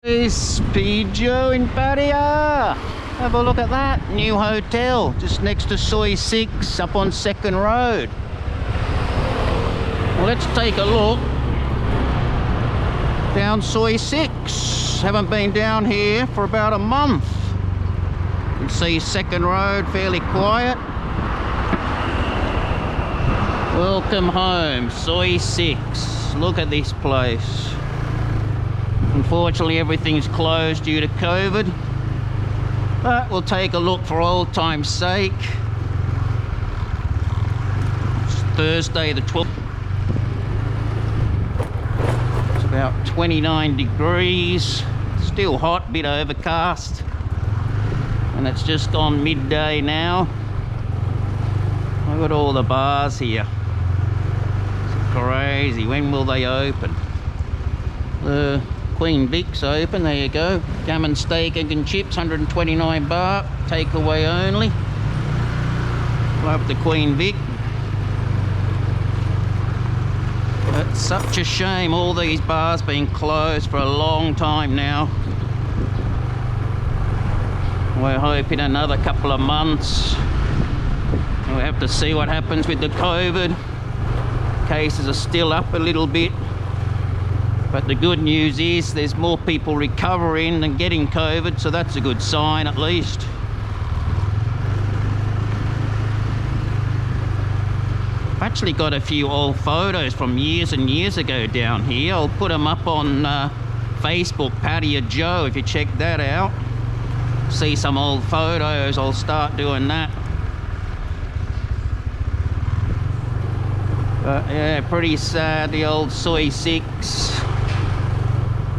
It's Pijo in Pattaya. Have a look at that new hotel just next to Soi 6 up on 2nd Road. Well, let's take a look down Soi 6. Haven't been down here for about a month. You can see 2nd Road fairly quiet. Welcome home, Soi 6. Look at this place. Unfortunately, everything's closed due to COVID, but we'll take a look for old time's sake. It's Thursday the 12th. It's about 29 degrees. Still hot, bit overcast. And it's just gone midday now. Look at all the bars here. It's crazy. When will they open? The Queen Vic's open, there you go. Gammon steak, egg and chips, 129 baht, takeaway only. Love the Queen Vic. It's such a shame, all these bars been closed for a long time now. We're hoping another couple of months. We'll have to see what happens with the COVID. Cases are still up a little bit. But the good news is there's more people recovering than getting COVID, so that's a good sign at least. I've actually got a few old photos from years and years ago down here. I'll put them up on Facebook, Pattaya Joe, if you check that out. See some old photos, I'll start doing that. But yeah, pretty sad, the old Soi 6.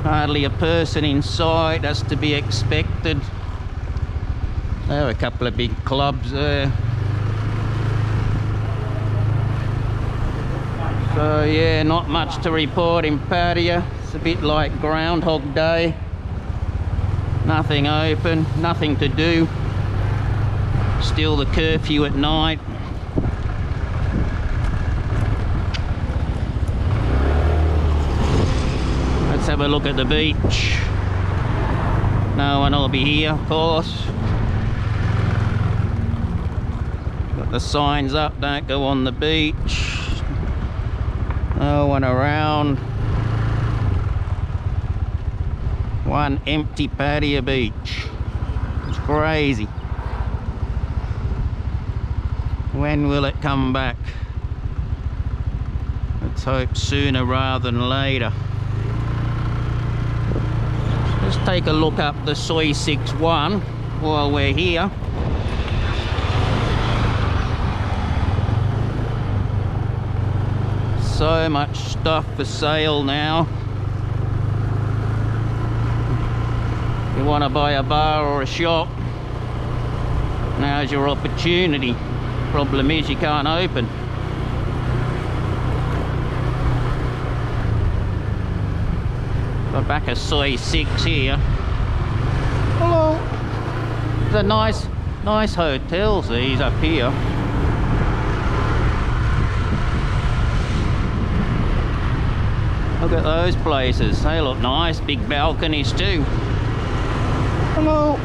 Hardly a person in sight, that's to be expected. There are a couple of big clubs there. So yeah, not much to report in Pattaya. It's a bit like Groundhog Day. Nothing open, nothing to do. Still the curfew at night. Let's have a look at the beach. No one will be here, of course. Got the signs up, don't go on the beach. No one around. One empty Pattaya beach. It's crazy. When will it come back? Let's hope sooner rather than later. Let's take a look up the Soi 6-1 while we're here. So much stuff for sale now. You want to buy a bar or a shop, now's your opportunity. Problem is you can't open. Got back a Soi 6 here. Hello. These are nice hotels, these up here. Look at those places. They look nice. Big balconies too. Hello.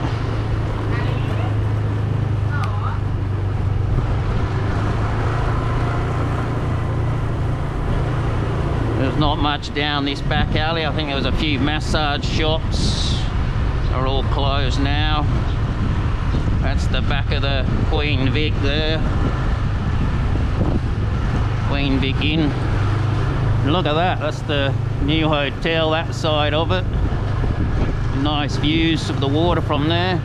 There's not much down this back alley. I think there was a few massage shops. They're all closed now. That's the back of the Queen Vic there. Queen Vic Inn. Look at that. That's the new hotel, that side of it. Nice views of the water from there.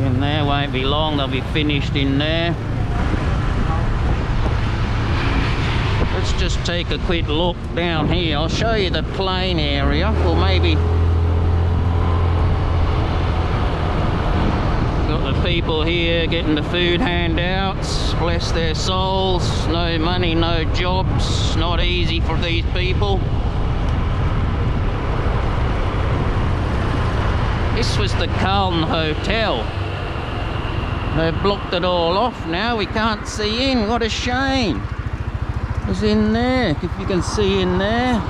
In there, won't be long, they'll be finished in there. Let's just take a quick look down here. I'll show you the plain area. Well, maybe got the people here getting the food handouts. Bless their souls. No money, no jobs. Not easy for these people. This was the Caln Hotel. They've blocked it all off now. We can't see in. What a shame. It's in there. If you can see in there.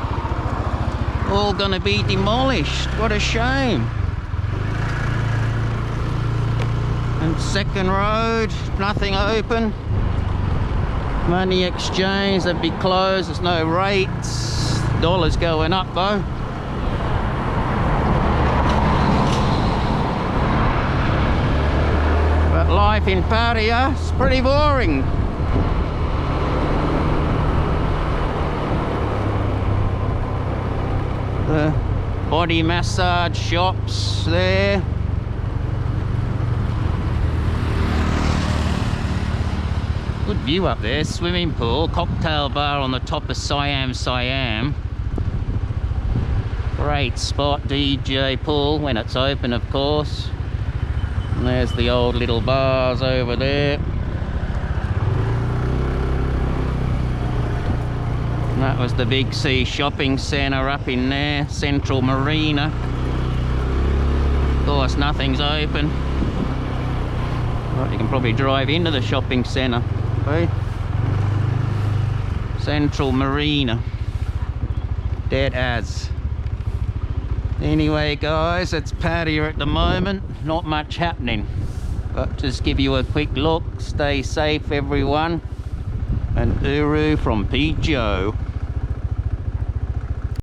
All gonna be demolished. What a shame. And second road, nothing open. Money exchange, they'd be closed. There's no rates. Dollar's going up though. But life in Pattaya is pretty boring. The body massage shops there. Good view up there. Swimming pool, cocktail bar on the top of Siam. Great spot. DJ pool when it's open, of course. And there's the old little bars over there. And that was the Big C shopping centre up in there, Central Marina. Of course, nothing's open. Well, you can probably drive into the shopping centre. Okay. Central Marina. Dead as. Anyway, guys, it's Pattaya at the moment. Not much happening. But just give you a quick look. Stay safe, everyone. And Uru from P. Joe.